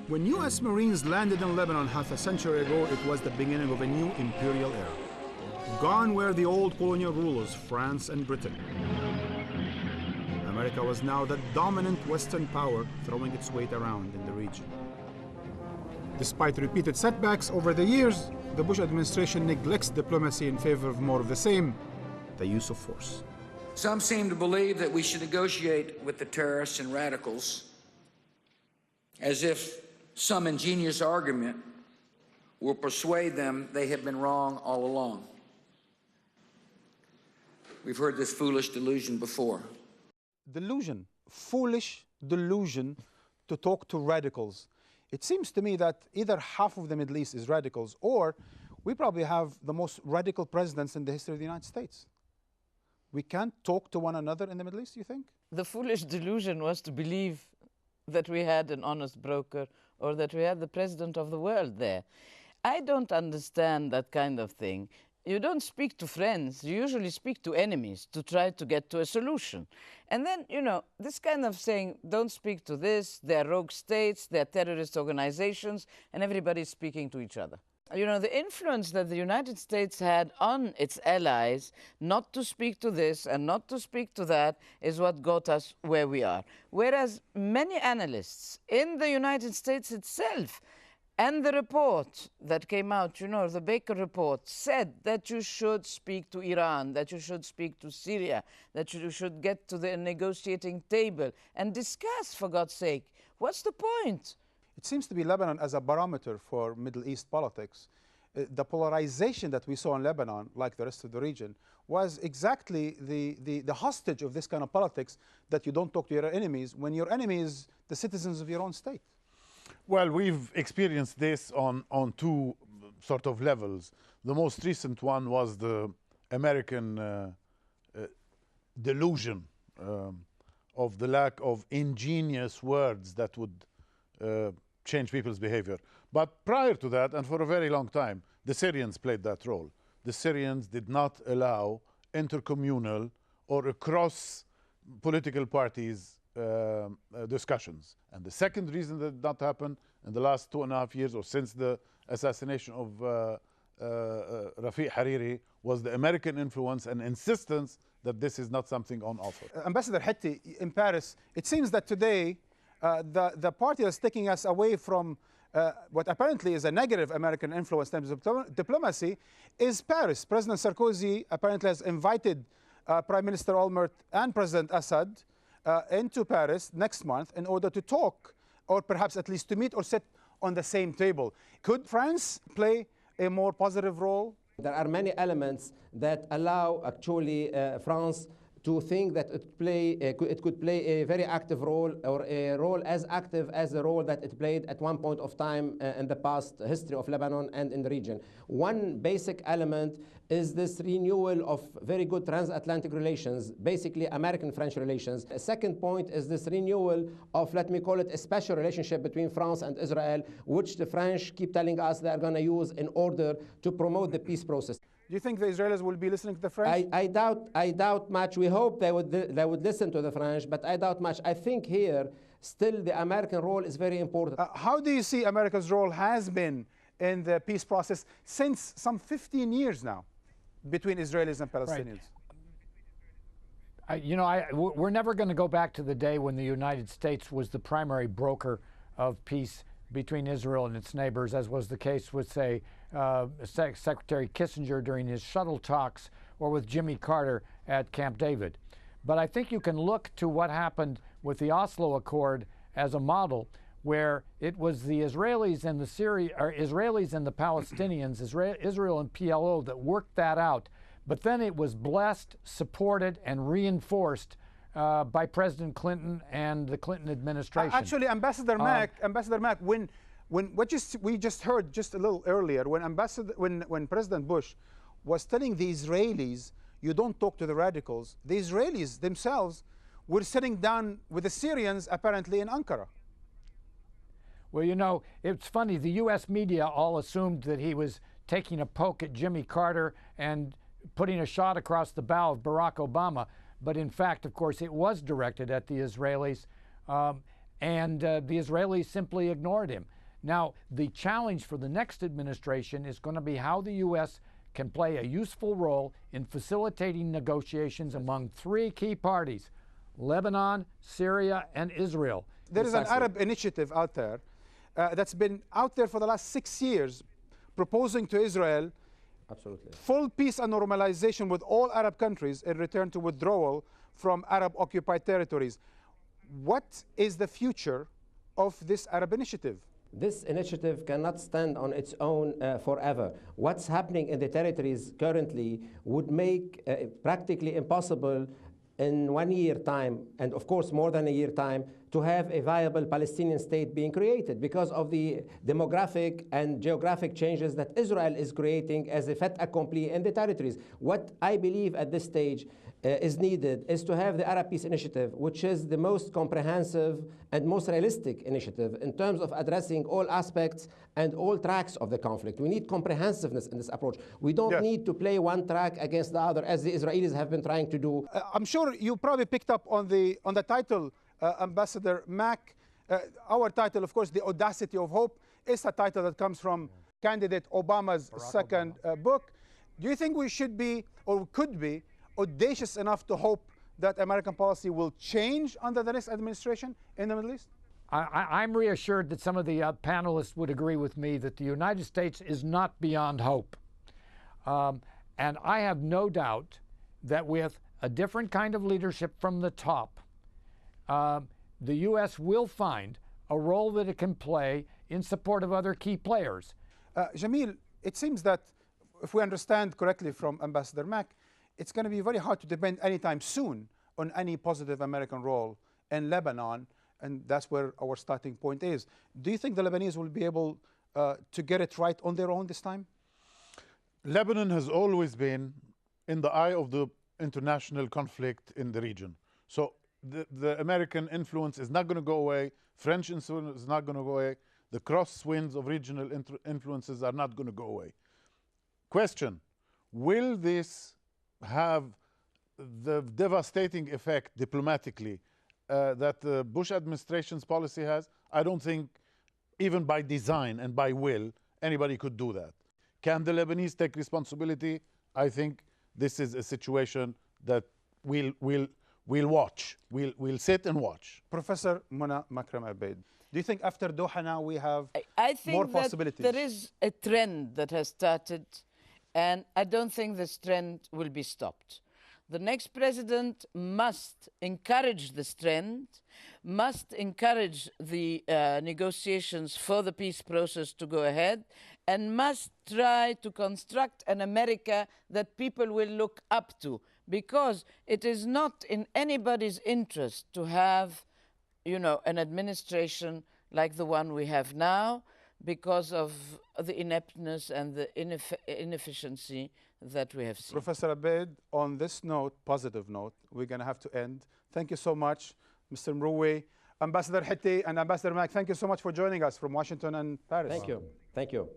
When U.S. Marines landed in Lebanon half a century ago, it was the beginning of a new imperial era. Gone were the old colonial rulers, France and Britain. America was now the dominant Western power, throwing its weight around in the region. Despite repeated setbacks over the years, the Bush administration neglects diplomacy in favor of more of the same, the use of force. Some seem to believe that we should negotiate with the terrorists and radicals as if some ingenious argument will persuade them they have been wrong all along. We've heard this foolish delusion before. Delusion, foolish delusion to talk to radicals. It seems to me that either half of the Middle East is radicals, or we probably have the most radical presidents in the history of the United States. We can't talk to one another in the Middle East, you think? The foolish delusion was to believe that we had an honest broker or that we had the president of the world there. I don't understand that kind of thing. You don't speak to friends, you usually speak to enemies to try to get to a solution. And then, you know, this kind of saying, don't speak to this, they're rogue states, they're terrorist organizations, and everybody's speaking to each other. You know, the influence that the United States had on its allies not to speak to this and not to speak to that is what got us where we are. Whereas many analysts in the United States itself, and the report that came out, you know, the Baker report, said that you should speak to Iran, that you should speak to Syria, that you should get to the negotiating table and discuss, for God's sake. What's the point? It seems to be Lebanon as a barometer for Middle East politics. The polarization that we saw in Lebanon, like the rest of the region, was exactly the hostage of this kind of politics, that you don't talk to your enemies when your enemy is the citizens of your own state. Well, we've experienced this on two sort of levels. The most recent one was the American delusion of the lack of ingenious words that would change people's behavior. But prior to that, and for a very long time, the Syrians played that role. The Syrians did not allow intercommunal or across political parties discussions. And the second reason that did not happen in the last 2.5 years, or since the assassination of Rafiq Hariri, was the American influence and insistence that this is not something on offer. Ambassador Hetti, in Paris, it seems that today the party that's taking us away from what apparently is a negative American influence in terms of diplomacy is Paris. President Sarkozy apparently has invited Prime Minister Olmert and President Assad into Paris next month in order to talk, or perhaps at least to meet or sit on the same table. Could France play a more positive role? There are many elements that allow actually France to think that it could play a very active role, or a role as active as the role that it played at one point of time in the past history of Lebanon and in the region. One basic element is this renewal of very good transatlantic relations, basically American-French relations. A second point is this renewal of, let me call it, a special relationship between France and Israel, which the French keep telling us they are going to use in order to promote the peace process. Do you think the Israelis will be listening to the French? I doubt much. We hope they would listen to the French, but I doubt much. I think here, still, the American role is very important. How do you see America's role has been in the peace process since some 15 years now between Israelis and Palestinians? Right. We're never going to go back to the day when the United States was the primary broker of peace between Israel and its neighbors, as was the case with, say, Secretary Kissinger during his shuttle talks, or with Jimmy Carter at Camp David. But I think you can look to what happened with the Oslo Accord as a model, where it was the Israelis and the Israelis and the Palestinians, Israel and PLO, that worked that out. But then it was blessed, supported, and reinforced by President Clinton and the Clinton administration. Actually, Ambassador Mack, when we just heard just a little earlier, when President Bush was telling the Israelis, you don't talk to the radicals, the Israelis themselves were sitting down with the Syrians apparently in Ankara. Well, you know, it's funny, the U.S. media all assumed that he was taking a poke at Jimmy Carter and putting a shot across the bow of Barack Obama. But in fact, of course, it was directed at the Israelis, and the Israelis simply ignored him. Now, the challenge for the next administration is going to be how the U.S. can play a useful role in facilitating negotiations among three key parties: Lebanon, Syria, and Israel. There is an Arab initiative out there that's been out there for the last 6 years, proposing to Israel full peace and normalization with all Arab countries in return to withdrawal from Arab-occupied territories. What is the future of this Arab initiative? This initiative cannot stand on its own forever. What's happening in the territories currently would make practically impossible in 1 year time, and of course more than a year time, to have a viable Palestinian state being created because of the demographic and geographic changes that Israel is creating as a fait accompli in the territories. What I believe at this stage is needed is to have the Arab Peace Initiative, which is the most comprehensive and most realistic initiative in terms of addressing all aspects and all tracks of the conflict. We need comprehensiveness in this approach. We don't need to play one track against the other, as the Israelis have been trying to do. I'm sure you probably picked up on the title, Ambassador Mack. Our title, of course, The Audacity of Hope, is a title that comes from candidate Obama's second book. Do you think we should be, or could be, audacious enough to hope that American policy will change under the next administration in the Middle East? I'm reassured that some of the panelists would agree with me that the United States is not beyond hope. And I have no doubt that with a different kind of leadership from the top, the U.S. will find a role that it can play in support of other key players. Jamil, it seems that if we understand correctly from Ambassador Mack, it's going to be very hard to depend anytime soon on any positive American role in Lebanon, and that's where our starting point is. Do you think the Lebanese will be able to get it right on their own this time? Lebanon has always been in the eye of the international conflict in the region. So the American influence is not going to go away. French influence is not going to go away. The crosswinds of regional influences are not going to go away. Question, will this have the devastating effect diplomatically that the Bush administration's policy has? I don't think, even by design and by will, anybody could do that. Can the Lebanese take responsibility? I think this is a situation that we'll watch. We'll sit and watch. Professor Mona Makram Abeid, do you think after Doha now we have I think more possibilities? There is a trend that has started, and I don't think this trend will be stopped. The next president must encourage this trend, must encourage the negotiations for the peace process to go ahead, and must try to construct an America that people will look up to, because it is not in anybody's interest to have, an administration like the one we have now, because of the ineptness and the inefficiency that we have seen. Professor Abeid, on this note, positive note, we're going to have to end. Thank you so much, Mr. Mroué, Ambassador Hitti, and Ambassador Mack. Thank you so much for joining us from Washington and Paris. Thank you. Thank you.